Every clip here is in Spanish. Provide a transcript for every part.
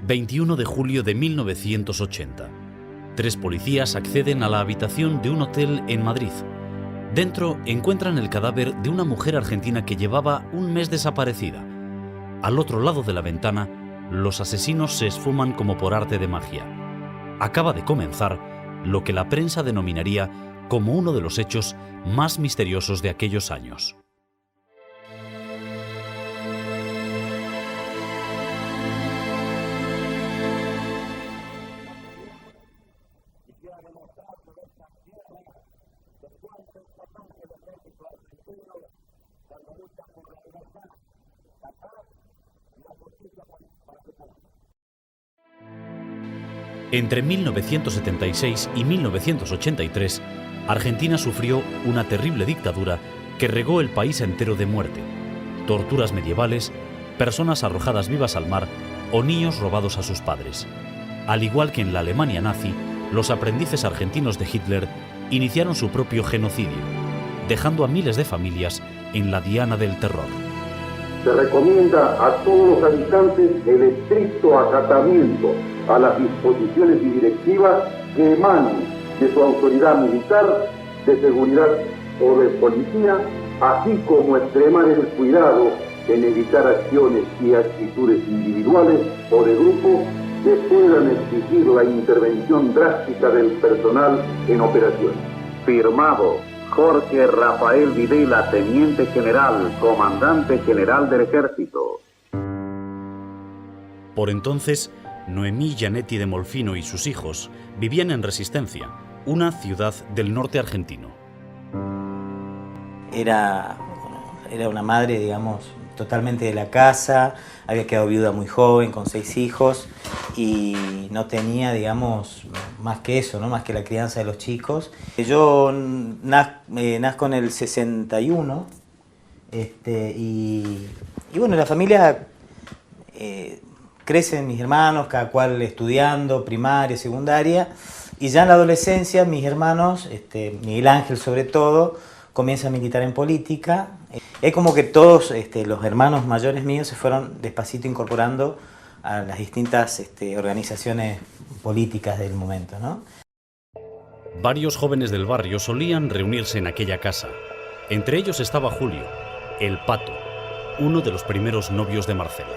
21 de julio de 1980. 3 policías acceden a la habitación de un hotel en Madrid. Dentro encuentran el cadáver de una mujer argentina que llevaba un mes desaparecida. Al otro lado de la ventana, los asesinos se esfuman como por arte de magia. Acaba de comenzar lo que la prensa denominaría como uno de los hechos más misteriosos de aquellos años. Entre 1976 y 1983, Argentina sufrió una terrible dictadura que regó el país entero de muerte, torturas medievales, personas arrojadas vivas al mar o niños robados a sus padres. Al igual que en la Alemania nazi, los aprendices argentinos de Hitler iniciaron su propio genocidio, dejando a miles de familias en la diana del terror. Se recomienda a todos los habitantes el estricto acatamiento a las disposiciones y directivas que emanen de su autoridad militar, de seguridad o de policía, así como extremar el cuidado en evitar acciones y actitudes individuales o de grupo que puedan exigir la intervención drástica del personal en operaciones. Firmado Jorge Rafael Videla, Teniente General, Comandante General del Ejército. Por entonces, Noemí Gianetti de Molfino y sus hijos vivían en Resistencia, una ciudad del norte argentino. Era una madre, digamos, totalmente de la casa, había quedado viuda muy joven, con 6 hijos, y no tenía, digamos, más que eso, ¿no? Más que la crianza de los chicos. Yo nazco en el 61, y bueno, la familia crecen mis hermanos, cada cual estudiando, primaria, secundaria, y ya en la adolescencia mis hermanos, Miguel Ángel sobre todo, comienza a militar en política. Es como que todos los hermanos mayores míos se fueron despacito incorporando a las distintas organizaciones políticas del momento, ¿no? Varios jóvenes del barrio solían reunirse en aquella casa. Entre ellos estaba Julio, el Pato, uno de los primeros novios de Marcela.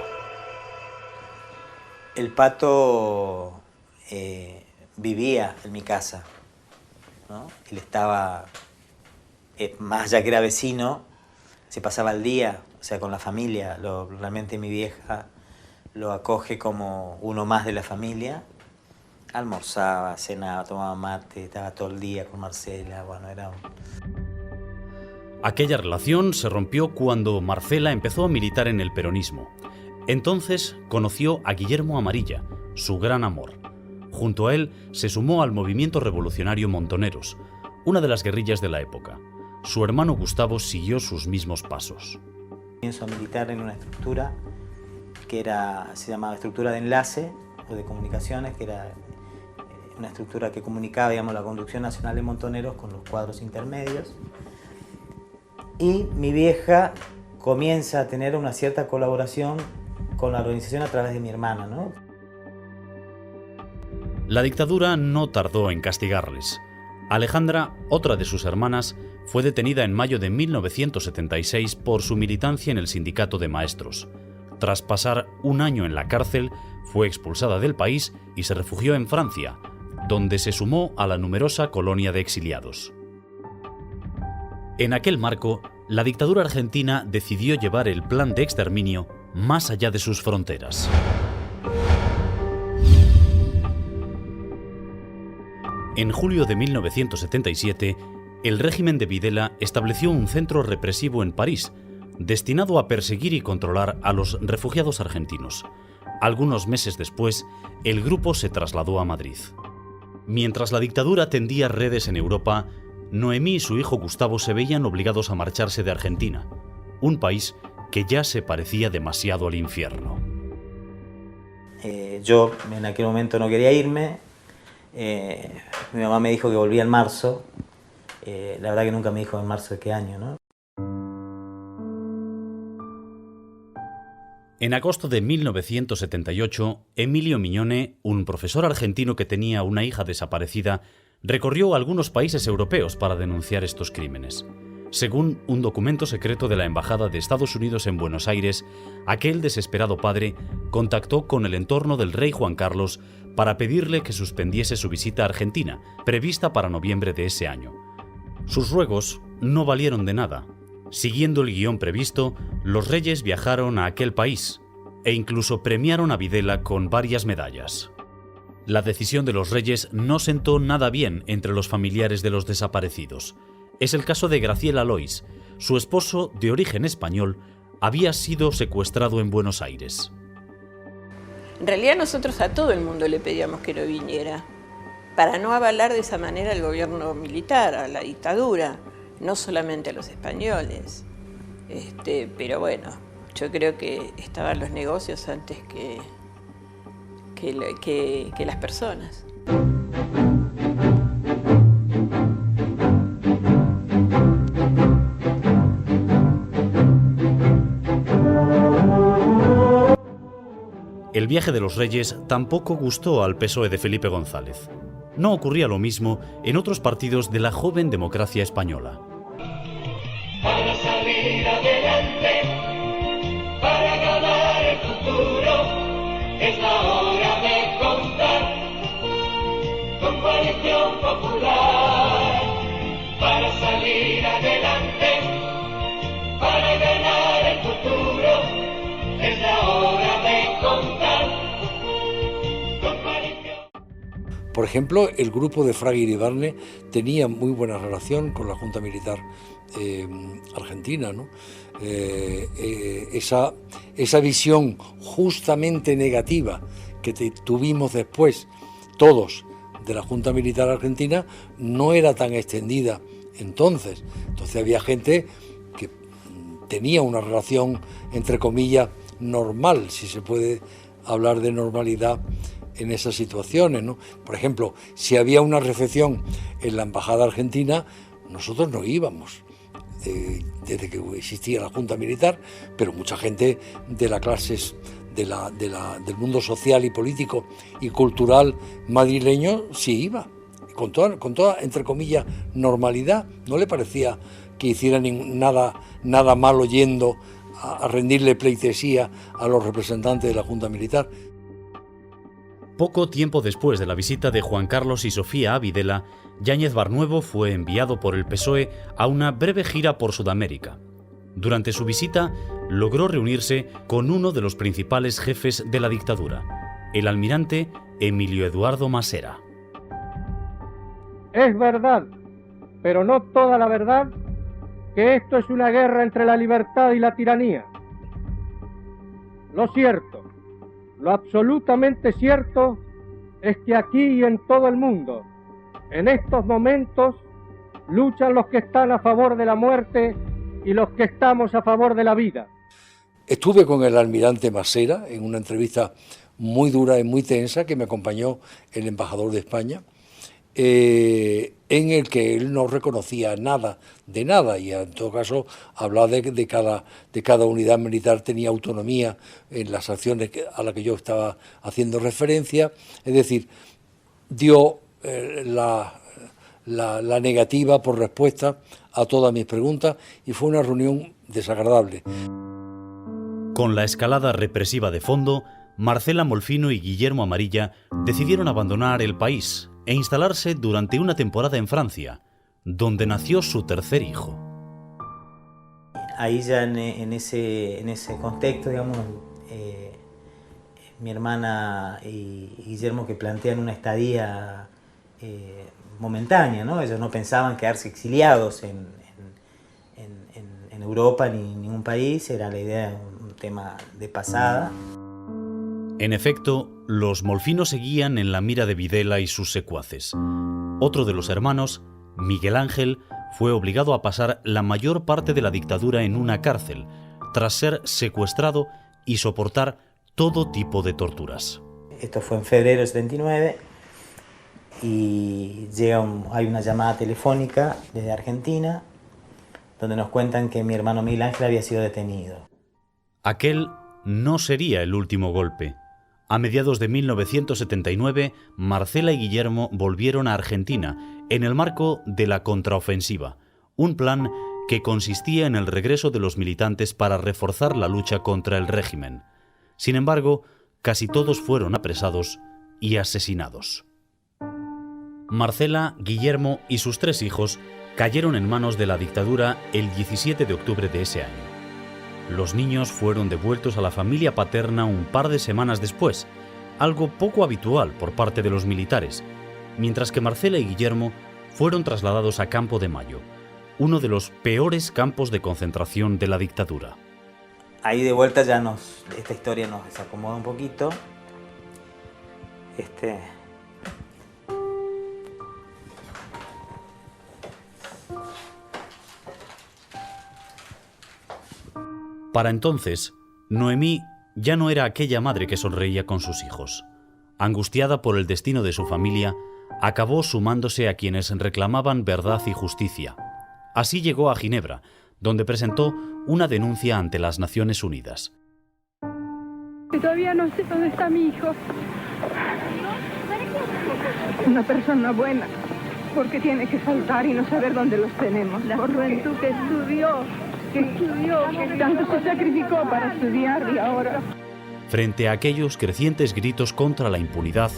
El Pato vivía en mi casa, ¿no? Él estaba, más allá que era vecino, se pasaba el día, o sea, con la familia. Realmente mi vieja lo acoge como uno más de la familia. Almorzaba, cenaba, tomaba mate, estaba todo el día con Marcela. Bueno, Aquella relación se rompió cuando Marcela empezó a militar en el peronismo. Entonces conoció a Guillermo Amarilla, su gran amor. Junto a él se sumó al movimiento revolucionario Montoneros, una de las guerrillas de la época. Su hermano Gustavo siguió sus mismos pasos. Comienzo a militar en una estructura que se llamaba estructura de enlace o de comunicaciones, que era una estructura que comunicaba, digamos, la conducción nacional de Montoneros con los cuadros intermedios. Y mi vieja comienza a tener una cierta colaboración con la organización a través de mi hermana, ¿no? La dictadura no tardó en castigarles. Alejandra, otra de sus hermanas, fue detenida en mayo de 1976 por su militancia en el sindicato de maestros. Tras pasar un año en la cárcel, fue expulsada del país y se refugió en Francia, donde se sumó a la numerosa colonia de exiliados. En aquel marco, la dictadura argentina decidió llevar el plan de exterminio más allá de sus fronteras. En julio de 1977, el régimen de Videla estableció un centro represivo en París, destinado a perseguir y controlar a los refugiados argentinos. Algunos meses después, el grupo se trasladó a Madrid. Mientras la dictadura tendía redes en Europa, Noemí y su hijo Gustavo se veían obligados a marcharse de Argentina, un país que ya se parecía demasiado al infierno. Yo en aquel momento no quería irme. Mi mamá me dijo que volvía en marzo. La verdad que nunca me dijo en marzo de qué año, ¿no? En agosto de 1978, Emilio Miñone, un profesor argentino que tenía una hija desaparecida, recorrió algunos países europeos para denunciar estos crímenes. Según un documento secreto de la Embajada de Estados Unidos en Buenos Aires, aquel desesperado padre contactó con el entorno del rey Juan Carlos para pedirle que suspendiese su visita a Argentina, prevista para noviembre de ese año. Sus ruegos no valieron de nada. Siguiendo el guión previsto, los reyes viajaron a aquel país e incluso premiaron a Videla con varias medallas. La decisión de los reyes no sentó nada bien entre los familiares de los desaparecidos. Es el caso de Graciela Lois. Su esposo, de origen español, había sido secuestrado en Buenos Aires. En realidad nosotros a todo el mundo le pedíamos que no viniera, para no avalar de esa manera al gobierno militar, a la dictadura. No solamente a los españoles, pero bueno, yo creo que estaban los negocios antes que las personas. El viaje de los reyes tampoco gustó al PSOE de Felipe González. No ocurría lo mismo en otros partidos de la joven democracia española. Para salir adelante, para ganar el futuro, es la hora de contar con Coalición Popular. Para salir adelante, para ganar el futuro, es la hora de contar con Coalición. Por ejemplo, el grupo de Fraga Iribarne tenía muy buena relación con la Junta Militar argentina, ¿no? Esa visión justamente negativa que tuvimos después todos de la Junta Militar argentina no era tan extendida entonces. Entonces había gente que tenía una relación, entre comillas, normal, si se puede hablar de normalidad en esas situaciones, ¿no? Por ejemplo, si había una recepción en la Embajada Argentina, nosotros no íbamos. Desde que existía la Junta Militar, pero mucha gente de las clases del mundo social y político y cultural madrileño sí iba, con toda entre comillas normalidad. No le parecía que hiciera nada malo yendo a rendirle pleitesía a los representantes de la Junta Militar. Poco tiempo después de la visita de Juan Carlos y Sofía a Videla, Yáñez Barnuevo fue enviado por el PSOE a una breve gira por Sudamérica. Durante su visita, logró reunirse con uno de los principales jefes de la dictadura, el almirante Emilio Eduardo Masera. Es verdad, pero no toda la verdad, que esto es una guerra entre la libertad y la tiranía. Lo cierto, lo absolutamente cierto, es que aquí y en todo el mundo, en estos momentos, luchan los que están a favor de la muerte y los que estamos a favor de la vida. Estuve con el almirante Masera en una entrevista muy dura y muy tensa que me acompañó el embajador de España, en el que él no reconocía nada de nada y en todo caso hablaba de cada unidad militar tenía autonomía en las acciones a las que yo estaba haciendo referencia, es decir, dio la negativa por respuesta a todas mis preguntas y fue una reunión desagradable. Con la escalada represiva de fondo, Marcela Molfino y Guillermo Amarilla decidieron abandonar el país e instalarse durante una temporada en Francia, donde nació su tercer hijo. Ahí ya en ese contexto, digamos, mi hermana y Guillermo que plantean una estadía momentánea, ¿no? Ellos no pensaban quedarse exiliados en Europa ni en ningún país, era la idea, un tema de pasada. En efecto, los Molfino seguían en la mira de Videla y sus secuaces. Otro de los hermanos, Miguel Ángel, fue obligado a pasar la mayor parte de la dictadura en una cárcel, tras ser secuestrado y soportar todo tipo de torturas. Esto fue en febrero del 79 y hay una llamada telefónica desde Argentina donde nos cuentan que mi hermano Miguel Ángel había sido detenido. Aquel no sería el último golpe. A mediados de 1979, Marcela y Guillermo volvieron a Argentina en el marco de la contraofensiva, un plan que consistía en el regreso de los militantes para reforzar la lucha contra el régimen. Sin embargo, casi todos fueron apresados y asesinados. Marcela, Guillermo y sus 3 hijos cayeron en manos de la dictadura el 17 de octubre de ese año. Los niños fueron devueltos a la familia paterna un par de semanas después, algo poco habitual por parte de los militares, mientras que Marcela y Guillermo fueron trasladados a Campo de Mayo, uno de los peores campos de concentración de la dictadura. Ahí de vuelta ya esta historia nos desacomoda un poquito. Para entonces, Noemí ya no era aquella madre que sonreía con sus hijos. Angustiada por el destino de su familia, acabó sumándose a quienes reclamaban verdad y justicia. Así llegó a Ginebra, donde presentó una denuncia ante las Naciones Unidas. Todavía no sé dónde está mi hijo. Una persona buena, porque tiene que faltar y no saber dónde los tenemos. La juventud que estudió, que tanto se sacrificó para estudiar y ahora... Frente a aquellos crecientes gritos contra la impunidad,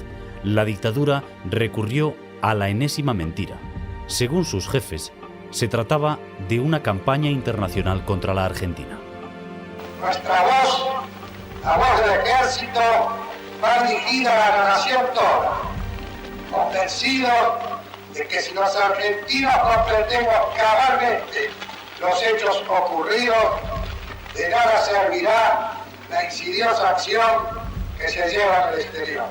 la dictadura recurrió a la enésima mentira. Según sus jefes, se trataba de una campaña internacional contra la Argentina. Nuestra voz, la voz del ejército, va dirigida a la nación toda, convencido de que si los argentinos comprendemos cabalmente los hechos ocurridos, de nada servirá la insidiosa acción que se lleva en el exterior.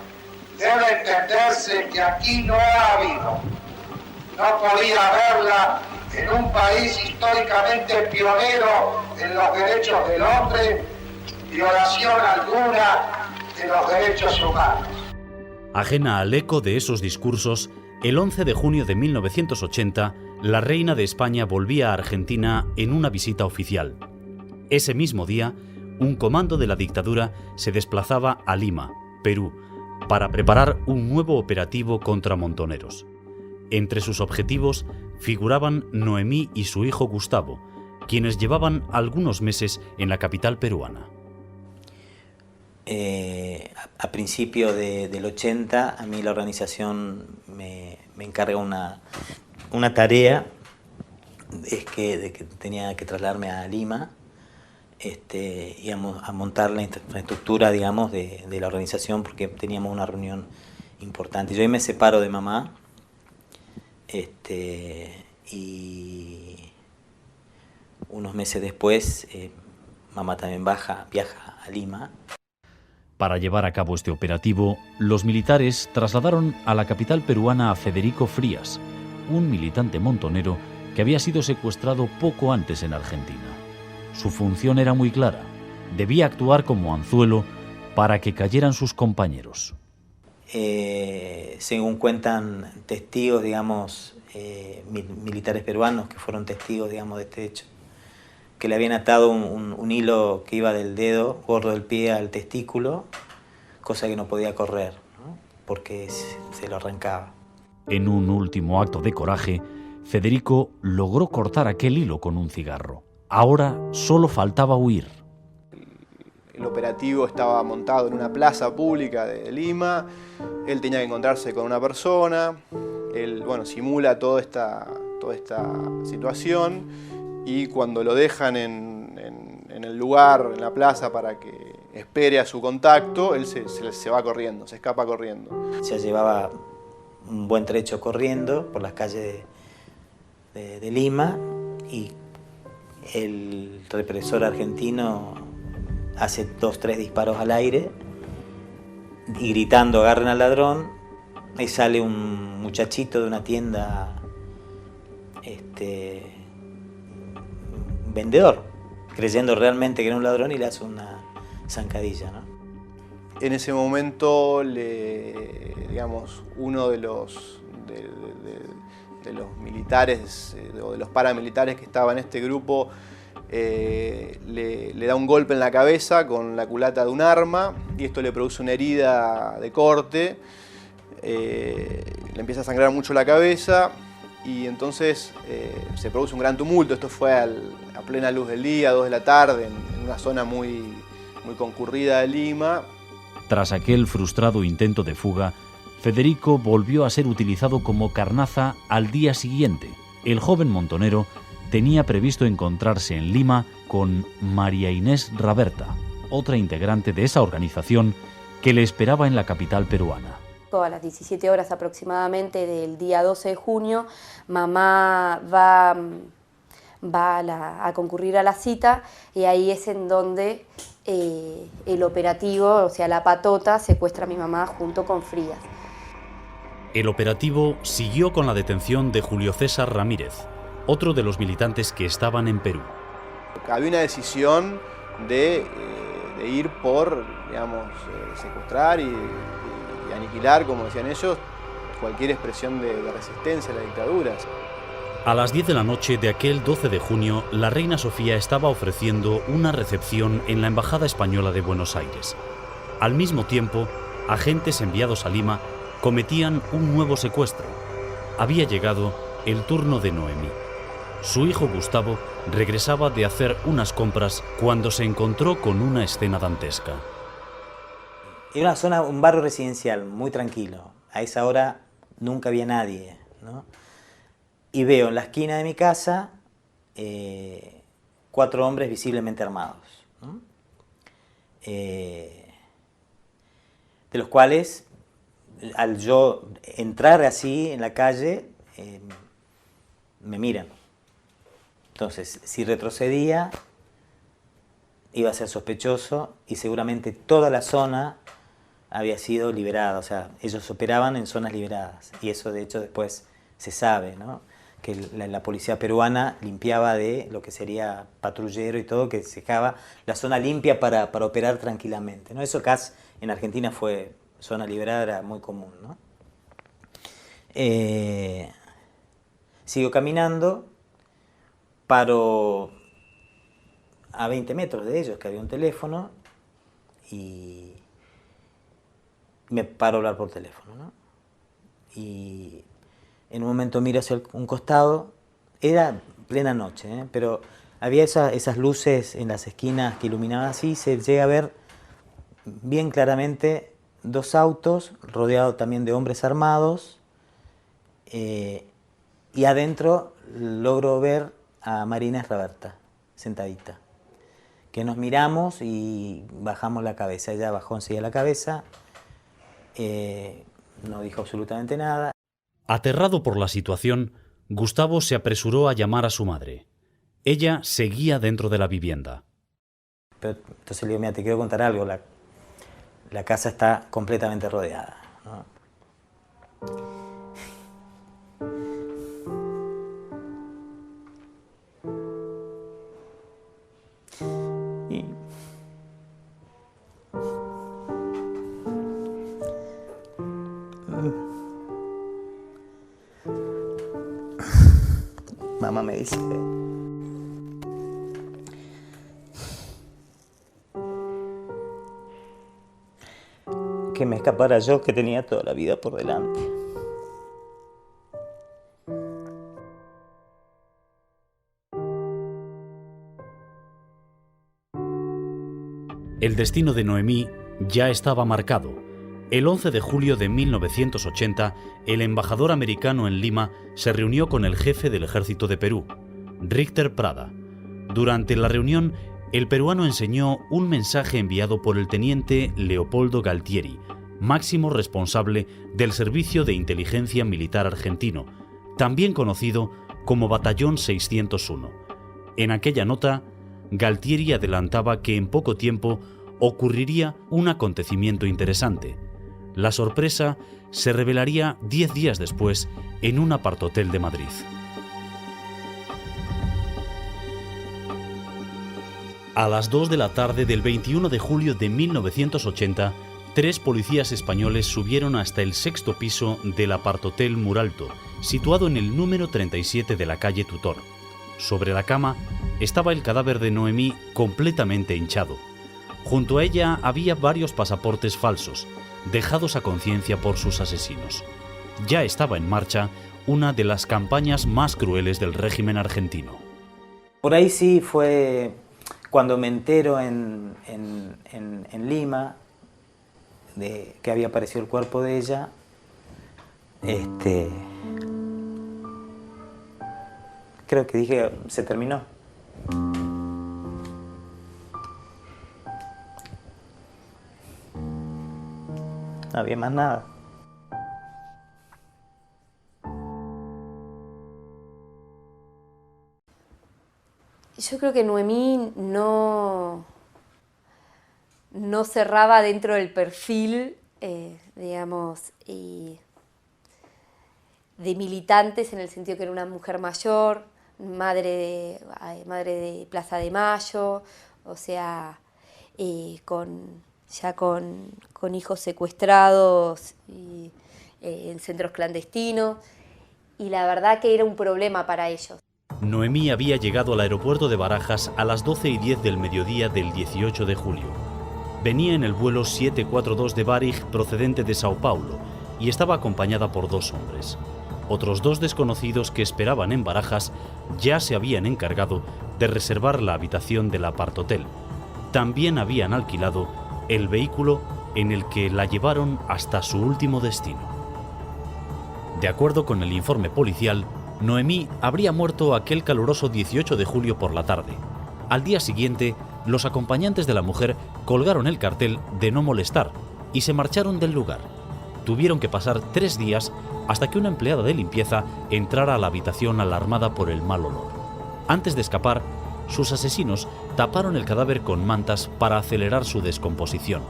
Debe entenderse que aquí no ha habido, no podía haberla en un país históricamente pionero en los derechos del hombre, violación alguna de los derechos humanos. Ajena al eco de esos discursos, el 11 de junio de 1980, la reina de España volvía a Argentina en una visita oficial. Ese mismo día, un comando de la dictadura se desplazaba a Lima, Perú, para preparar un nuevo operativo contra montoneros. Entre sus objetivos figuraban Noemí y su hijo Gustavo, quienes llevaban algunos meses en la capital peruana. A principio del 80, a mí la organización me encarga una tarea, de que tenía que trasladarme a Lima y a montar la infraestructura, digamos, de la organización, porque teníamos una reunión importante. Yo ahí me separo de mamá, y unos meses después mamá también viaja a Lima. Para llevar a cabo este operativo, los militares trasladaron a la capital peruana a Federico Frías, un militante montonero que había sido secuestrado poco antes en Argentina. Su función era muy clara: debía actuar como anzuelo para que cayeran sus compañeros. Según cuentan testigos, digamos, militares peruanos que fueron testigos, digamos, de este hecho, que le habían atado un hilo que iba del dedo gordo del pie al testículo, cosa que no podía correr, ¿no? Porque se lo arrancaba. En un último acto de coraje, Federico logró cortar aquel hilo con un cigarro. Ahora solo faltaba huir. El operativo estaba montado en una plaza pública de Lima. Él tenía que encontrarse con una persona. Él, simula toda esta situación, y cuando lo dejan en el lugar, en la plaza, para que espere a su contacto, él se va corriendo, se escapa corriendo. Se llevaba un buen trecho corriendo por las calles de Lima, y el represor argentino hace 2 o 3 disparos al aire y gritando "agarren al ladrón". Ahí sale un muchachito de una tienda, un vendedor, creyendo realmente que era un ladrón, y le hace una zancadilla, ¿no? En ese momento, uno de los militares o de los paramilitares que estaba en este grupo le da un golpe en la cabeza con la culata de un arma y esto le produce una herida de corte, le empieza a sangrar mucho la cabeza y entonces se produce un gran tumulto. Esto fue a plena luz del día, 2 de la tarde, en una zona muy concurrida de Lima. Tras aquel frustrado intento de fuga, Federico volvió a ser utilizado como carnaza al día siguiente. El joven montonero tenía previsto encontrarse en Lima con María Inés Raberta, otra integrante de esa organización que le esperaba en la capital peruana. A las 17 horas aproximadamente del día 12 de junio, mamá va a concurrir a la cita y ahí es en donde el operativo, o sea, la patota, secuestra a mi mamá junto con Frías. El operativo siguió con la detención de Julio César Ramírez, otro de los militantes que estaban en Perú. Había una decisión de ir por, digamos, secuestrar y aniquilar, como decían ellos, cualquier expresión de resistencia a la dictadura. A las 10 de la noche de aquel 12 de junio, la reina Sofía estaba ofreciendo una recepción en la Embajada Española de Buenos Aires. Al mismo tiempo, agentes enviados a Lima cometían un nuevo secuestro. Había llegado el turno de Noemí. Su hijo Gustavo regresaba de hacer unas compras cuando se encontró con una escena dantesca. Era una zona, un barrio residencial muy tranquilo. A esa hora nunca había nadie, ¿no? Y veo en la esquina de mi casa 4 hombres visiblemente armados, ¿no? De los cuales, al yo entrar así en la calle, me miran. Entonces, si retrocedía, iba a ser sospechoso y seguramente toda la zona había sido liberada. O sea, ellos operaban en zonas liberadas y eso de hecho después se sabe, ¿no? Que la policía peruana limpiaba de lo que sería patrullero y todo, que dejaba la zona limpia para operar tranquilamente, ¿no? Eso acá en Argentina fue zona liberada, era muy común, ¿no? Sigo caminando, paro a 20 metros de ellos, que había un teléfono, y me paro a hablar por teléfono, ¿no? Y en un momento miro hacia un costado, era plena noche, pero había esas luces en las esquinas que iluminaban así, se llega a ver bien claramente 2 autos rodeados también de hombres armados, y adentro logro ver a María Inés Raberta, sentadita, que nos miramos y bajamos la cabeza. Ella bajó enseguida la cabeza, no dijo absolutamente nada. Aterrado por la situación, Gustavo se apresuró a llamar a su madre. Ella seguía dentro de la vivienda. Pero entonces le digo, mira, te quiero contar algo, la casa está completamente rodeada, ¿no? Mamá me dice que me escapara yo, que tenía toda la vida por delante. El destino de Noemí ya estaba marcado. El 11 de julio de 1980, el embajador americano en Lima se reunió con el jefe del ejército de Perú, Richter Prada. Durante la reunión, el peruano enseñó un mensaje enviado por el teniente Leopoldo Galtieri, máximo responsable del Servicio de Inteligencia Militar Argentino, también conocido como Batallón 601. En aquella nota, Galtieri adelantaba que en poco tiempo ocurriría un acontecimiento interesante. La sorpresa se revelaría 10 días después en un aparthotel de Madrid. A las 2 de la tarde del 21 de julio de 1980, 3 policías españoles subieron hasta el 6º piso del aparthotel Muralto, situado en el número 37 de la calle Tutor. Sobre la cama estaba el cadáver de Noemí completamente hinchado. Junto a ella había varios pasaportes falsos, dejados a conciencia por sus asesinos. Ya estaba en marcha una de las campañas más crueles del régimen argentino. Por ahí sí fue cuando me entero en Lima de que había aparecido el cuerpo de ella. Creo que dije, se terminó. No había más nada. Yo creo que Noemí no cerraba dentro del perfil, digamos, de militantes, en el sentido que era una mujer mayor, madre de Plaza de Mayo, o sea, con hijos secuestrados y en centros clandestinos, y la verdad que era un problema para ellos. Noemí había llegado al aeropuerto de Barajas a las 12:10 del mediodía del 18 de julio. Venía en el vuelo 742 de Varig procedente de Sao Paulo y estaba acompañada por 2 hombres. Otros 2 desconocidos que esperaban en Barajas ya se habían encargado de reservar la habitación del apart-hotel. También habían alquilado el vehículo en el que la llevaron hasta su último destino. De acuerdo con el informe policial, Noemí habría muerto aquel caluroso 18 de julio por la tarde. Al día siguiente, los acompañantes de la mujer colgaron el cartel de no molestar y se marcharon del lugar. Tuvieron que pasar 3 días hasta que una empleada de limpieza entrara a la habitación alarmada por el mal olor. Antes de escapar, sus asesinos taparon el cadáver con mantas para acelerar su descomposición.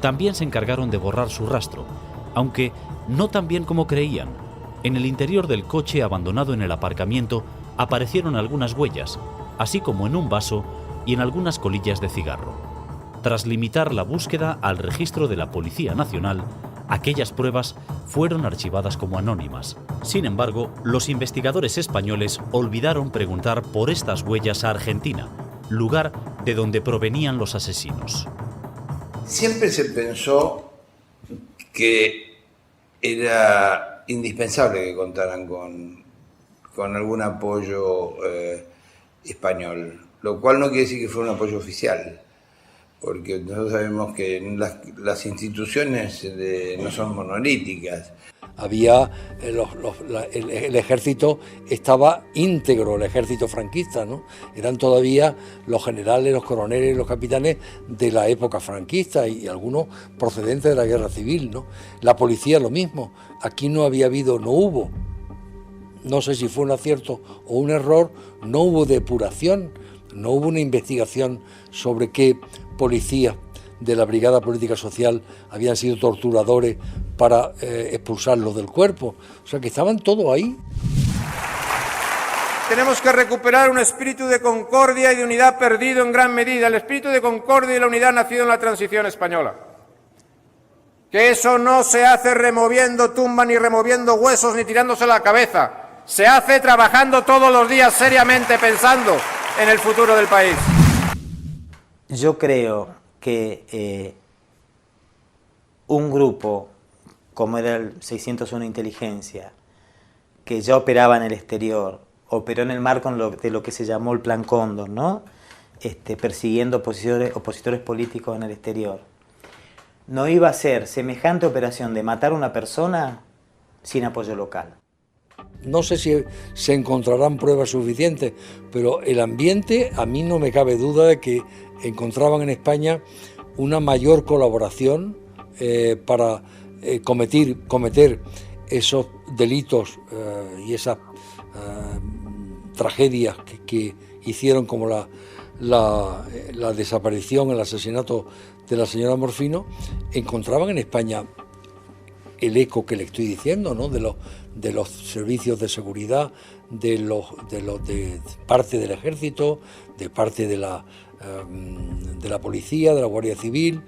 También se encargaron de borrar su rastro, aunque no tan bien como creían. En el interior del coche abandonado en el aparcamiento aparecieron algunas huellas, así como en un vaso y en algunas colillas de cigarro. Tras limitar la búsqueda al registro de la Policía Nacional, aquellas pruebas fueron archivadas como anónimas. Sin embargo, los investigadores españoles olvidaron preguntar por estas huellas a Argentina, lugar de donde provenían los asesinos. Siempre se pensó que era indispensable que contaran con algún apoyo español, lo cual no quiere decir que fuera un apoyo oficial, porque nosotros sabemos que las instituciones no son monolíticas. Había el ejército estaba íntegro, el ejército franquista, ¿no? Eran todavía los generales, los coroneles, los capitanes de la época franquista y algunos procedentes de la guerra civil, ¿no? La policía lo mismo. Aquí no hubo, no sé si fue un acierto o un error, no hubo depuración, no hubo una investigación sobre qué policías de la Brigada Política Social habían sido torturadores para expulsarlos del cuerpo. O sea que estaban todos ahí. Tenemos que recuperar un espíritu de concordia y de unidad perdido en gran medida, el espíritu de concordia y la unidad nacido en la transición española. Que eso no se hace removiendo tumbas, ni removiendo huesos, ni tirándose la cabeza. Se hace trabajando todos los días seriamente, pensando en el futuro del país. Yo creo que un grupo como era el 601 Inteligencia, que ya operaba en el exterior, operó en el marco de lo que se llamó el Plan Cóndor, ¿no? Persiguiendo opositores políticos en el exterior. No iba a ser semejante operación de matar a una persona sin apoyo local. No sé si se encontrarán pruebas suficientes, pero el ambiente, a mí no me cabe duda de que encontraban en España una mayor colaboración para cometer esos delitos y esas tragedias que hicieron, como la desaparición, el asesinato de la señora Morfino. Encontraban en España el eco que le estoy diciendo, ¿no? de los servicios de seguridad, de parte del ejército, de parte de la policía, de la Guardia Civil.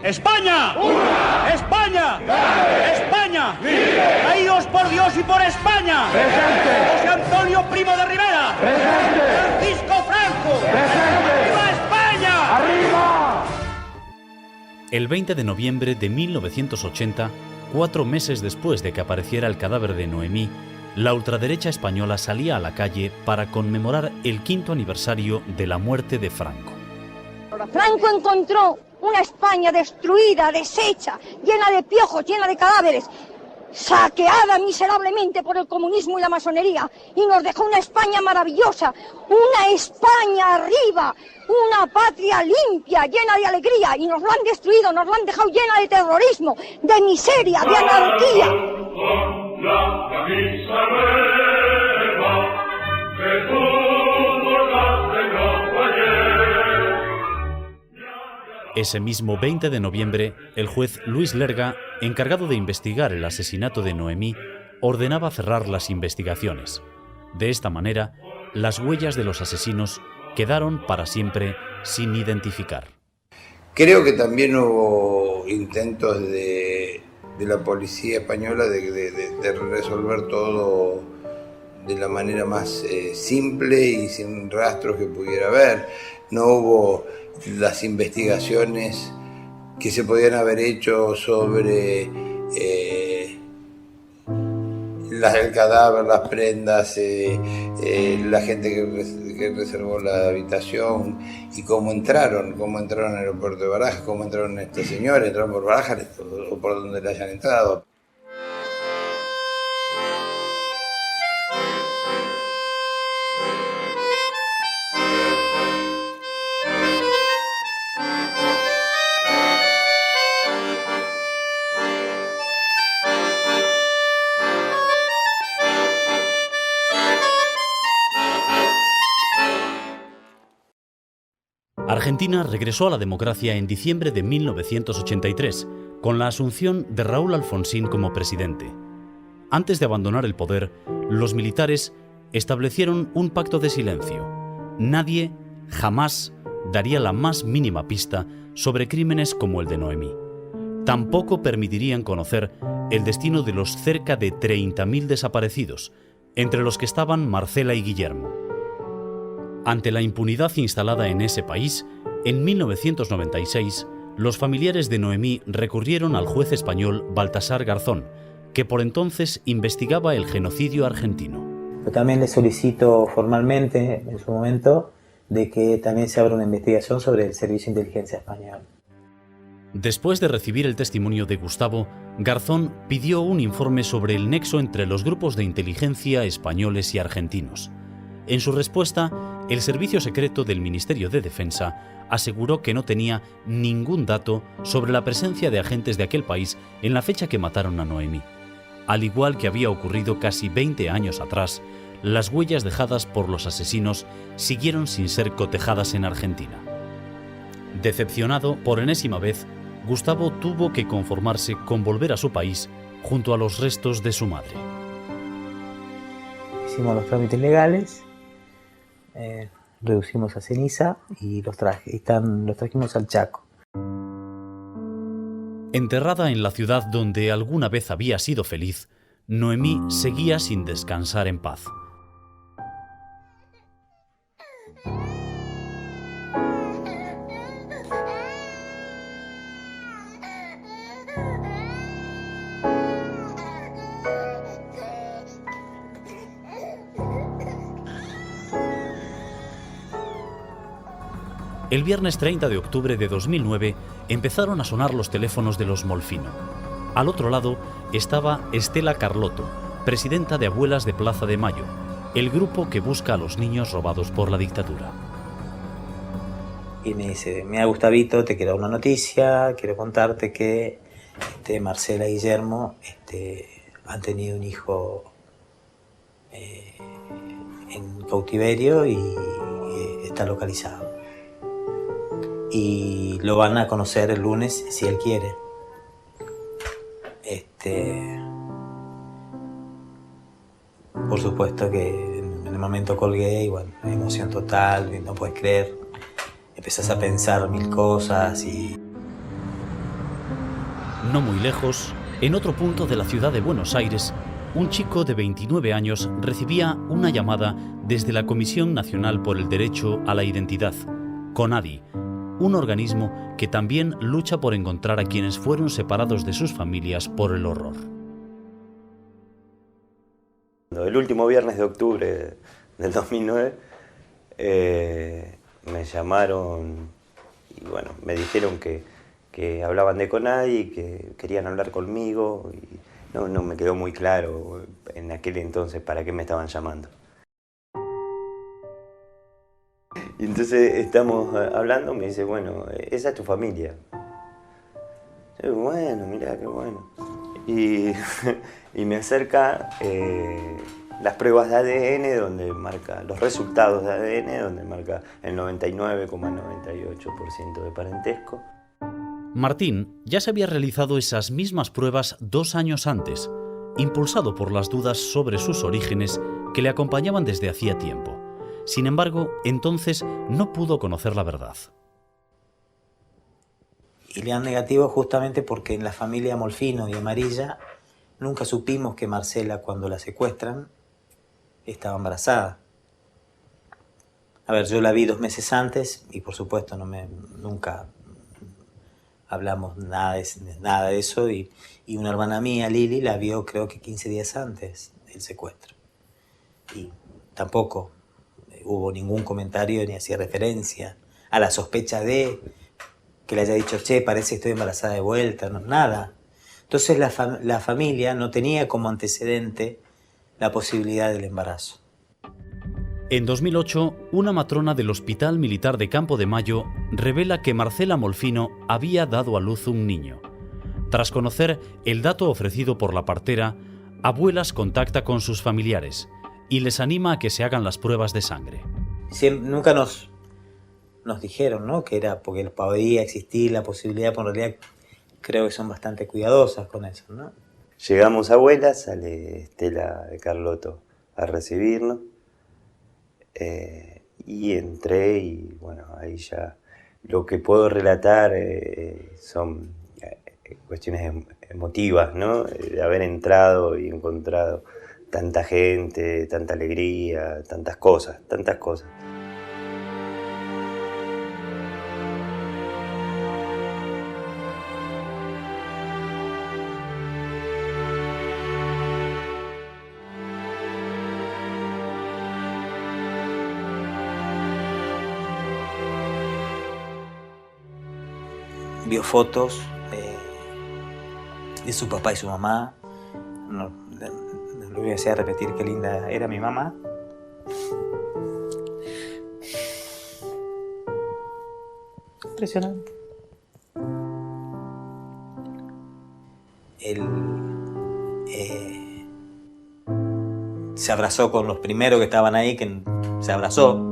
¡España! ¡Una! ¡España! ¡Grande! ¡España! ¡Libre! ¡Caídos por Dios y por España! ¡Presente! ¡José Antonio Primo de Rivera! ¡Presente! ¡Francisco Franco! El 20 de noviembre de 1980, 4 meses después de que apareciera el cadáver de Noemí, la ultraderecha española salía a la calle para conmemorar el 5º aniversario de la muerte de Franco. Franco encontró una España destruida, deshecha, llena de piojos, llena de cadáveres, saqueada miserablemente por el comunismo y la masonería, y nos dejó una España maravillosa, una España arriba, una patria limpia, llena de alegría, y nos lo han destruido, nos lo han dejado llena de terrorismo, de miseria, de anarquía. Ese mismo 20 de noviembre, el juez Luis Lerga, encargado de investigar el asesinato de Noemí, ordenaba cerrar las investigaciones. De esta manera, las huellas de los asesinos quedaron para siempre sin identificar. Creo que también hubo intentos de la policía española de resolver todo de la manera más simple y sin rastros que pudiera haber. No hubo las investigaciones que se podían haber hecho sobre el cadáver, las prendas, la gente que reservó la habitación y cómo entraron al aeropuerto de Barajas, cómo entraron estos señores, entraron por Barajas o por donde le hayan entrado. Argentina regresó a la democracia en diciembre de 1983, con la asunción de Raúl Alfonsín como presidente. Antes de abandonar el poder, los militares establecieron un pacto de silencio. Nadie, jamás, daría la más mínima pista sobre crímenes como el de Noemí. Tampoco permitirían conocer el destino de los cerca de 30.000 desaparecidos, entre los que estaban Marcela y Guillermo. Ante la impunidad instalada en ese país, en 1996, los familiares de Noemí recurrieron al juez español Baltasar Garzón, que por entonces investigaba el genocidio argentino. Yo también le solicito formalmente, en su momento, de que también se abra una investigación sobre el Servicio de Inteligencia Español. Después de recibir el testimonio de Gustavo, Garzón pidió un informe sobre el nexo entre los grupos de inteligencia españoles y argentinos. En su respuesta, el Servicio Secreto del Ministerio de Defensa aseguró que no tenía ningún dato sobre la presencia de agentes de aquel país en la fecha que mataron a Noemí. Al igual que había ocurrido casi 20 años atrás, las huellas dejadas por los asesinos siguieron sin ser cotejadas en Argentina. Decepcionado por enésima vez, Gustavo tuvo que conformarse con volver a su país junto a los restos de su madre. Hicimos los trámites legales, reducimos a ceniza y los trajimos al Chaco. Enterrada en la ciudad donde alguna vez había sido feliz, Noemí seguía sin descansar en paz. El viernes 30 de octubre de 2009 empezaron a sonar los teléfonos de los Molfino. Al otro lado estaba Estela Carlotto, presidenta de Abuelas de Plaza de Mayo, el grupo que busca a los niños robados por la dictadura. Y me dice: mira, Gustavito, te quiero dar una noticia, quiero contarte que Marcela y Guillermo han tenido un hijo en cautiverio y está localizado. Y lo van a conocer el lunes si él quiere. Por supuesto que en el momento colgué y bueno, emoción total, no puedes creer. Empezás a pensar mil cosas y... No muy lejos, en otro punto de la ciudad de Buenos Aires, un chico de 29 años recibía una llamada desde la Comisión Nacional por el Derecho a la Identidad, CONADI, un organismo que también lucha por encontrar a quienes fueron separados de sus familias por el horror. El último viernes de octubre del 2009 me llamaron y bueno, me dijeron que hablaban de CONADI y que querían hablar conmigo y no me quedó muy claro en aquel entonces para qué me estaban llamando. Y entonces estamos hablando, me dice, bueno, esa es tu familia. Yo, bueno, mirá, qué bueno. Y me acerca las pruebas de ADN, donde marca los resultados de ADN, donde marca el 99,98% de parentesco. Martín ya se había realizado esas mismas pruebas 2 años antes, impulsado por las dudas sobre sus orígenes que le acompañaban desde hacía tiempo. Sin embargo, entonces no pudo conocer la verdad. Y le dan negativo justamente porque en la familia Molfino y Amarilla nunca supimos que Marcela, cuando la secuestran, estaba embarazada. A ver, yo la vi 2 meses antes y por supuesto nunca hablamos nada de eso y una hermana mía, Lili, la vio creo que 15 días antes del secuestro. Y tampoco hubo ningún comentario ni hacía referencia a la sospecha de que le haya dicho, che, parece que estoy embarazada de vuelta, no, nada. Entonces la familia no tenía como antecedente la posibilidad del embarazo. En 2008, una matrona del Hospital Militar de Campo de Mayo revela que Marcela Molfino había dado a luz un niño. Tras conocer el dato ofrecido por la partera, Abuelas contacta con sus familiares y les anima a que se hagan las pruebas de sangre. Nunca nos dijeron, ¿no?, que era porque podía existir la posibilidad, pero en realidad creo que son bastante cuidadosas con eso, ¿no? Llegamos a Abuelas, sale Estela de Carlotto a recibirnos. Y entré y bueno, ahí ya lo que puedo relatar son cuestiones emotivas, ¿no? De haber entrado y encontrado tanta gente, tanta alegría, tantas cosas. Vio fotos de su papá y su mamá. No lo voy a hacer repetir qué linda era mi mamá. Impresionante. Él se abrazó con los primeros que estaban ahí, que se abrazó.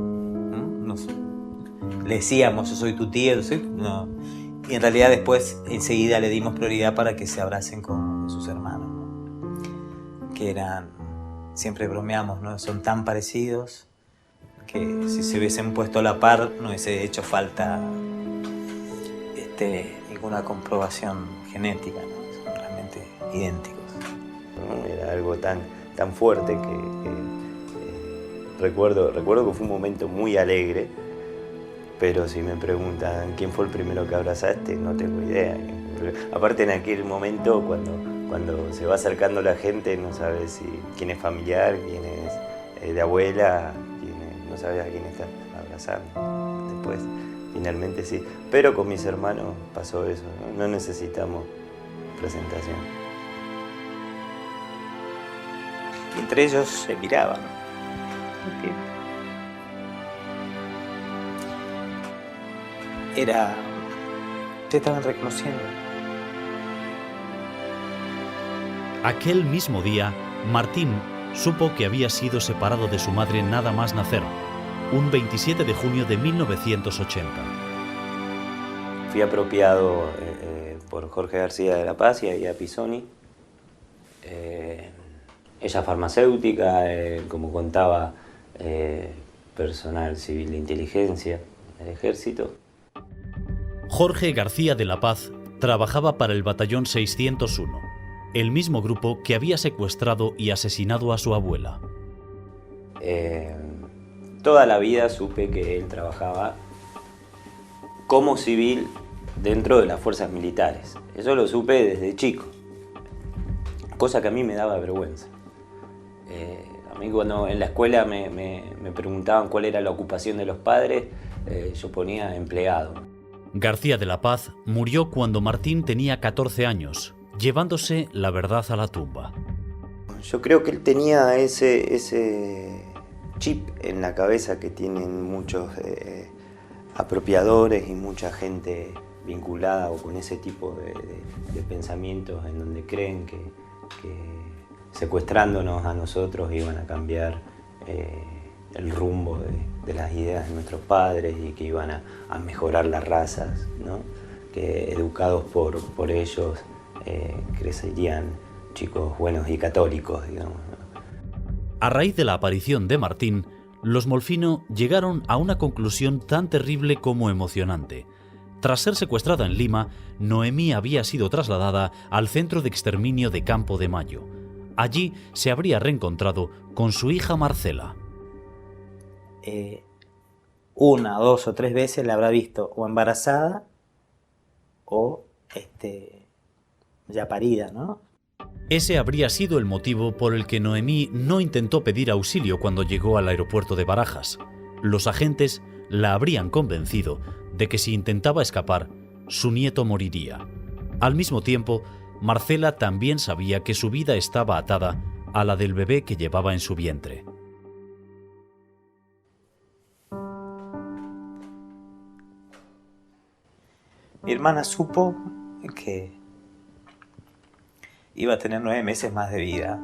Le decíamos, yo soy tu tía, no. Y en realidad después, enseguida le dimos prioridad para que se abracen con sus hermanos, ¿no? Que eran, siempre bromeamos, ¿no? Son tan parecidos que si se hubiesen puesto a la par no hubiese hecho falta ninguna comprobación genética, ¿no? Son realmente idénticos. Era algo tan fuerte que recuerdo que fue un momento muy alegre. Pero si me preguntan quién fue el primero que abrazaste, no tengo idea. Aparte en aquel momento, cuando se va acercando la gente, no sabes quién es familiar, quién es de abuela, no sabes a quién estás abrazando. Después, finalmente sí. Pero con mis hermanos pasó eso, no necesitamos presentación. Y entre ellos se miraban. Te estaban reconociendo. Aquel mismo día, Martín supo que había sido separado de su madre nada más nacer, un 27 de junio de 1980. Fui apropiado por Jorge García de la Paz y a Pisoni. Ella farmacéutica, como contaba, personal civil de inteligencia del ejército. Jorge García de la Paz trabajaba para el Batallón 601, el mismo grupo que había secuestrado y asesinado a su abuela. Toda la vida supe que él trabajaba como civil dentro de las fuerzas militares. Eso lo supe desde chico, cosa que a mí me daba vergüenza. A mí cuando en la escuela me preguntaban cuál era la ocupación de los padres, yo ponía empleado. García de la Paz murió cuando Martín tenía 14 años, llevándose la verdad a la tumba. Yo creo que él tenía ese chip en la cabeza que tienen muchos apropiadores y mucha gente vinculada o con ese tipo de pensamientos en donde creen que secuestrándonos a nosotros iban a cambiar el rumbo de las ideas de nuestros padres y que iban a mejorar las razas, ¿no? Que educados por ellos crecerían chicos buenos y católicos, digamos, ¿no? A raíz de la aparición de Martín, los Molfino llegaron a una conclusión tan terrible como emocionante. Tras ser secuestrada en Lima, Noemí había sido trasladada al centro de exterminio de Campo de Mayo. Allí se habría reencontrado con su hija Marcela. 1, 2 o 3 veces la habrá visto o embarazada o ya parida, ¿no? Ese habría sido el motivo por el que Noemí no intentó pedir auxilio cuando llegó al aeropuerto de Barajas. Los agentes la habrían convencido de que si intentaba escapar, su nieto moriría. Al mismo tiempo, Marcela también sabía que su vida estaba atada a la del bebé que llevaba en su vientre. Mi hermana supo que iba a tener 9 meses más de vida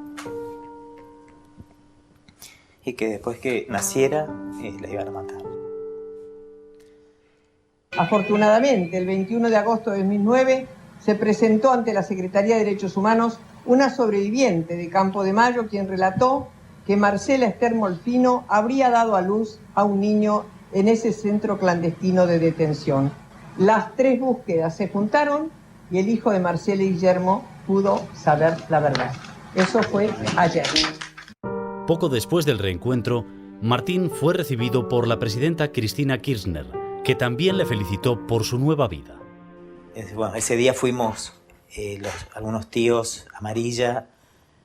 y que después que naciera la iban a matar. Afortunadamente, el 21 de agosto de 2009 se presentó ante la Secretaría de Derechos Humanos una sobreviviente de Campo de Mayo, quien relató que Marcela Esther Molfino habría dado a luz a un niño en ese centro clandestino de detención. Las 3 búsquedas se juntaron y el hijo de Marcela y Guillermo pudo saber la verdad. Eso fue ayer. Poco después del reencuentro, Martín fue recibido por la presidenta Cristina Kirchner, que también le felicitó por su nueva vida. Bueno, ese día fuimos algunos tíos Amarilla,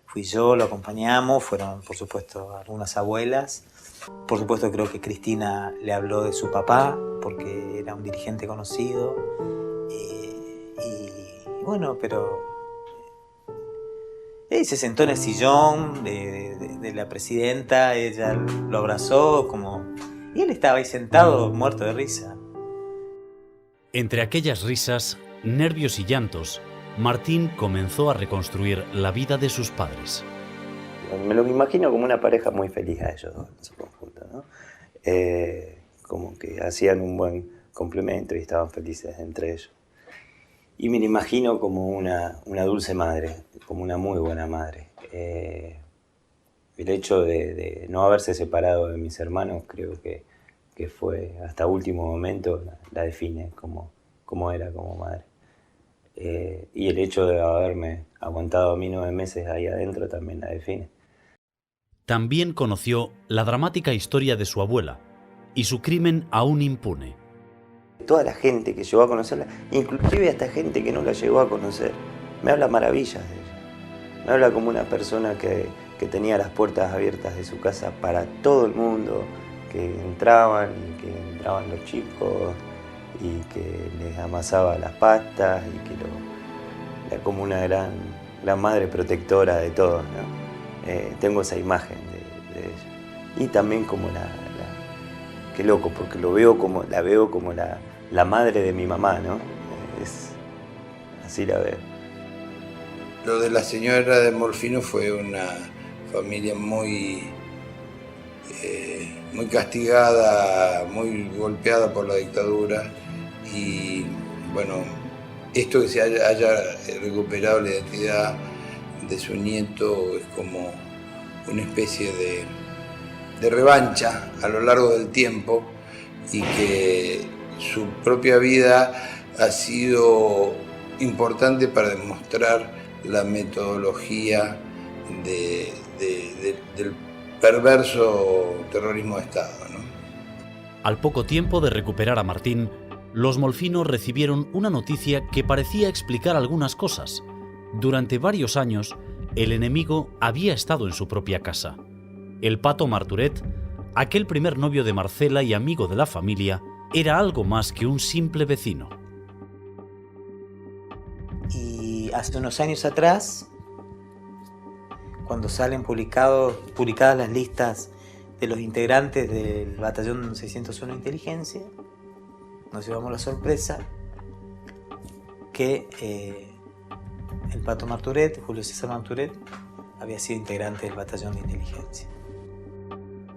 fui yo, lo acompañamos, fueron por supuesto algunas abuelas. Por supuesto creo que Cristina le habló de su papá, porque era un dirigente conocido. Y bueno, pero se sentó en el sillón de la presidenta, ella lo abrazó y él estaba ahí sentado, muerto de risa. Entre aquellas risas, nervios y llantos, Martín comenzó a reconstruir la vida de sus padres. Me lo imagino como una pareja muy feliz a ellos dos en su conjunto, ¿no? Como que hacían un buen complemento y estaban felices entre ellos. Y me lo imagino como una dulce madre, como una muy buena madre. El hecho de no haberse separado de mis hermanos creo que fue hasta último momento la define como era como madre. Y el hecho de haberme aguantado a mí 9 meses ahí adentro también la define. También conoció la dramática historia de su abuela y su crimen aún impune. Toda la gente que llegó a conocerla, inclusive hasta gente que no la llegó a conocer, me habla maravillas de ella. Me habla como una persona que tenía las puertas abiertas de su casa para todo el mundo, que entraban los chicos y que les amasaba las pastas y que era como una gran madre protectora de todos, ¿no? Tengo esa imagen de ella. Y también como qué loco, porque la veo como la madre de mi mamá, ¿no? Así la veo. Lo de la señora de Molfino fue una familia muy castigada, muy golpeada por la dictadura y bueno, esto que se haya recuperado la identidad de su nieto es como una especie de revancha a lo largo del tiempo y que su propia vida ha sido importante para demostrar la metodología del perverso terrorismo de Estado, ¿no? Al poco tiempo de recuperar a Martín, los Molfino recibieron una noticia que parecía explicar algunas cosas. Durante varios años, el enemigo había estado en su propia casa. El Pato Marturet, aquel primer novio de Marcela y amigo de la familia, era algo más que un simple vecino. Y hace unos años atrás, cuando salen publicadas las listas de los integrantes del Batallón 601 de Inteligencia, nos llevamos la sorpresa que el Pato Marturet, Julio César Marturet, había sido integrante del Batallón de Inteligencia.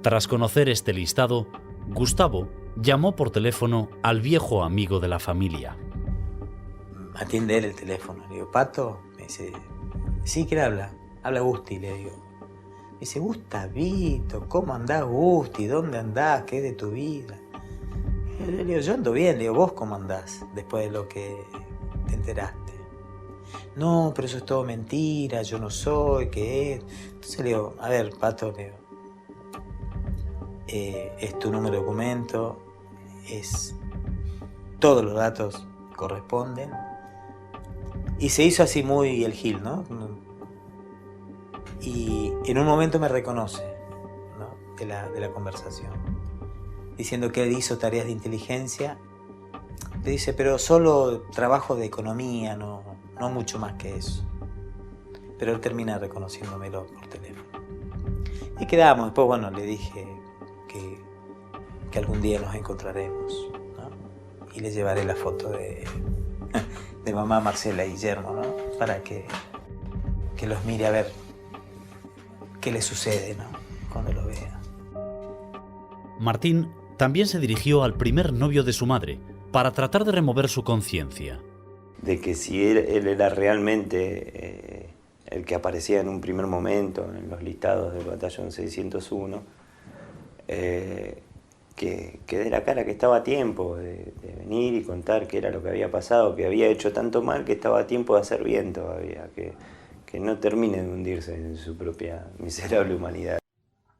Tras conocer este listado, Gustavo llamó por teléfono al viejo amigo de la familia. Atiende él el teléfono. Le digo, Pato, me dice, sí, ¿quién habla? Habla Gusti, le digo. Me dice, Gustavito, ¿cómo andás, Gusti? ¿Dónde andás? ¿Qué es de tu vida? Le digo, yo ando bien. Le digo, ¿vos cómo andás después de lo que te enteraste? No, pero eso es todo mentira, yo no soy, ¿qué es? Entonces le digo, a ver, Pato, le digo, es tu número de documento, todos los datos corresponden. Y se hizo así muy el gil, ¿no? Y en un momento me reconoce, ¿no? de la conversación, diciendo que él hizo tareas de inteligencia. Le dice, pero solo trabajo de economía, no mucho más que eso. Pero él termina reconociéndomelo por teléfono. Y quedamos. Después, bueno, le dije que algún día nos encontraremos, ¿no? Y le llevaré la foto de mamá, Marcela y Guillermo, ¿no? Para que los mire a ver qué le sucede, ¿no? Cuando lo vea. Martín también se dirigió al primer novio de su madre para tratar de remover su conciencia. De que si él era realmente el que aparecía en un primer momento en los listados del Batallón 601, que dé la cara, que estaba a tiempo de venir y contar qué era lo que había pasado, que había hecho tanto mal que estaba a tiempo de hacer bien todavía, que no termine de hundirse en su propia miserable humanidad.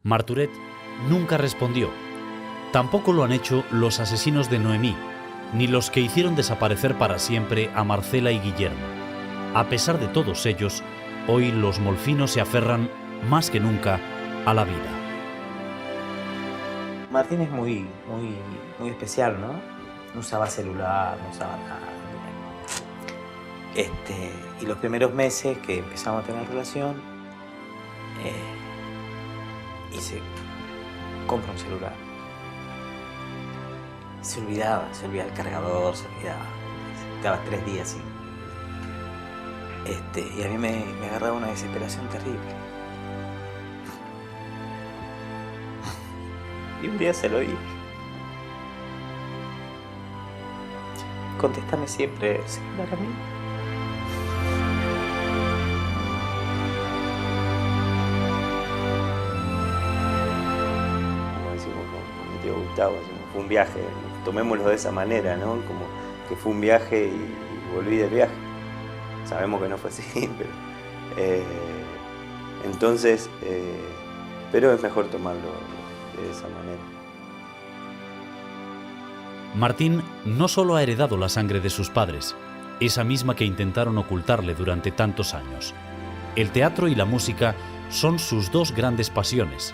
Marturet nunca respondió. Tampoco lo han hecho los asesinos de Noemí, ni los que hicieron desaparecer para siempre a Marcela y Guillermo. A pesar de todos ellos, hoy los Molfino se aferran más que nunca a la vida. Martín es muy especial, ¿no? No usaba celular, no usaba nada. Y los primeros meses que empezamos a tener relación, y se compra un celular. Se olvidaba el cargador, se olvidaba. Estaba 3 días sin. Y a mí me agarraba una desesperación terrible. Y un día se lo dije. Contéstame siempre, celular a mí. Como decimos con mi tío Gustavo, fue un viaje, tomémoslo de esa manera, ¿no? Como que fue un viaje y volví del viaje. Sabemos que no fue así, pero entonces, pero es mejor tomarlo de esa manera. Martín no solo ha heredado la sangre de sus padres, esa misma que intentaron ocultarle durante tantos años. El teatro y la música son sus dos grandes pasiones.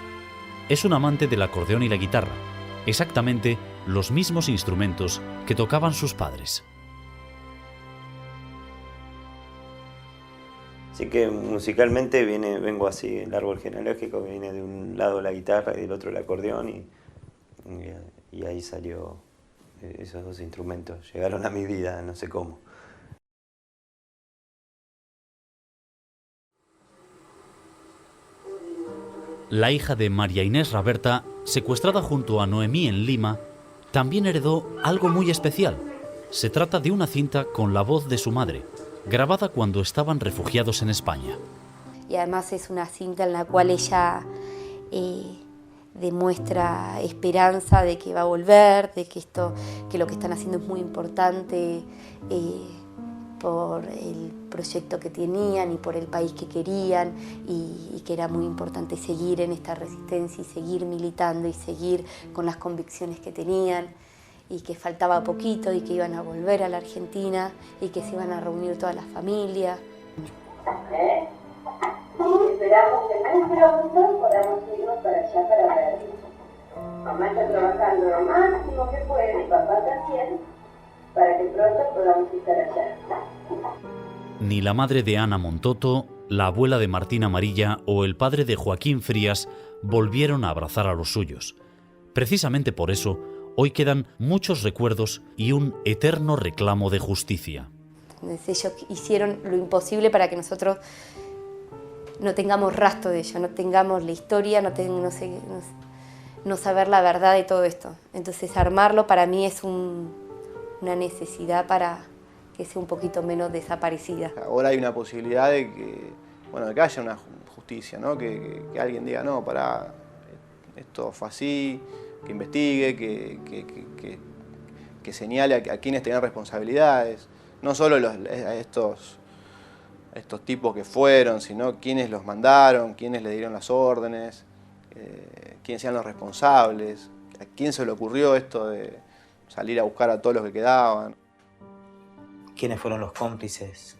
Es un amante del acordeón y la guitarra, exactamente los mismos instrumentos que tocaban sus padres. Así que musicalmente vengo así, el árbol genealógico, que viene de un lado la guitarra y del otro el acordeón, y ahí salió esos dos instrumentos. Llegaron a mi vida, no sé cómo. La hija de María Inés Raberta, secuestrada junto a Noemí en Lima, también heredó algo muy especial. Se trata de una cinta con la voz de su madre, grabada cuando estaban refugiados en España. Y además es una cinta en la cual ella demuestra esperanza de que va a volver, de que lo que están haciendo es muy importante por el proyecto que tenían y por el país que querían, y que era muy importante seguir en esta resistencia y seguir militando y seguir con las convicciones que tenían. y que faltaba poquito y que iban a volver a la Argentina y que se iban a reunir todas las familias. Esperamos que muy pronto podamos irnos para allá para vernos. Mamá está trabajando lo máximo que puede, y papá también, para que pronto podamos estar allá. Ni la madre de Ana Montoto, la abuela de Martín Amarilla o el padre de Joaquín Frías volvieron a abrazar a los suyos. Precisamente por eso, hoy quedan muchos recuerdos y un eterno reclamo de justicia. Ellos hicieron lo imposible para que nosotros no tengamos rastro de ello, no tengamos la historia, no saber la verdad de todo esto. Entonces armarlo para mí es una necesidad para que sea un poquito menos desaparecida. Ahora hay una posibilidad de que, de que haya una justicia, ¿no? Que alguien diga, no, pará, esto fue así, que investigue, que señale a quienes tenían responsabilidades. No solo a estos tipos que fueron, sino quienes los mandaron, quienes le dieron las órdenes, quiénes sean los responsables, a quién se le ocurrió esto de salir a buscar a todos los que quedaban. ¿Quiénes fueron los cómplices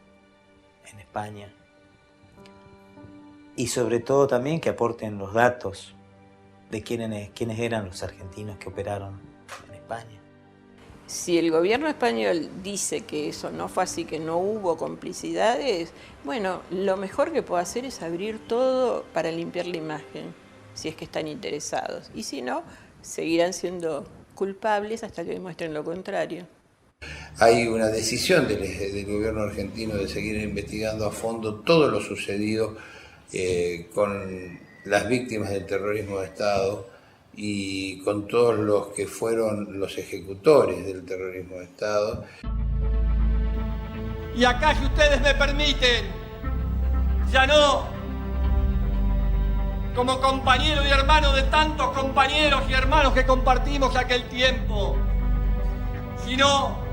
en España? Y sobre todo también que aporten los datos de quiénes eran los argentinos que operaron en España. Si el gobierno español dice que eso no fue así, que no hubo complicidades, bueno, lo mejor que puede hacer es abrir todo para limpiar la imagen, si es que están interesados. Y si no, seguirán siendo culpables hasta que demuestren lo contrario. Hay una decisión del gobierno argentino de seguir investigando a fondo todo lo sucedido con las víctimas del terrorismo de Estado y con todos los que fueron los ejecutores del terrorismo de Estado. Y acá, si ustedes me permiten, ya no como compañero y hermano de tantos compañeros y hermanos que compartimos aquel tiempo, sino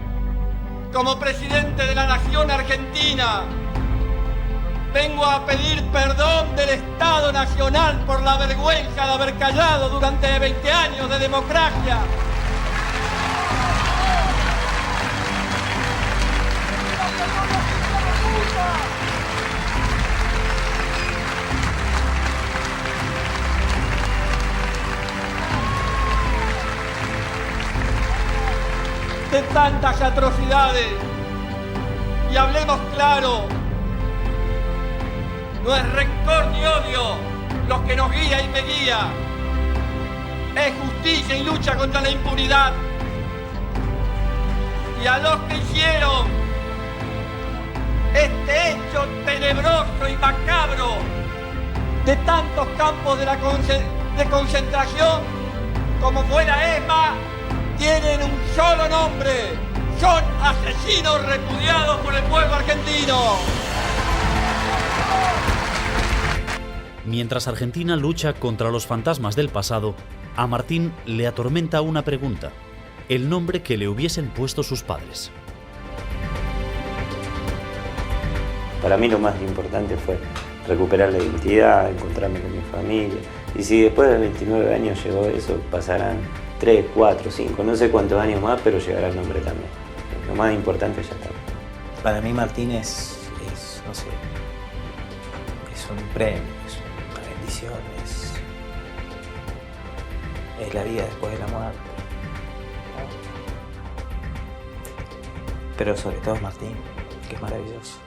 como presidente de la Nación Argentina, vengo a pedir perdón del Estado Nacional por la vergüenza de haber callado durante 20 años de democracia. De tantas atrocidades. Y hablemos claro. No es rencor ni odio lo que nos guía y me guía. Es justicia y lucha contra la impunidad. Y a los que hicieron este hecho tenebroso y macabro de tantos campos de concentración como fue la ESMA, tienen un solo nombre. Son asesinos repudiados por el pueblo argentino. Mientras Argentina lucha contra los fantasmas del pasado, a Martín le atormenta una pregunta: el nombre que le hubiesen puesto sus padres. Para mí lo más importante fue recuperar la identidad, encontrarme con mi familia. Y si después de 29 años llegó eso, pasarán 3, 4, 5, no sé cuántos años más, pero llegará el nombre también. Lo más importante ya está. Para mí Martín es no sé, es un premio, es una bendición, es la vida después de la muerte. Pero sobre todo Martín, que es maravilloso.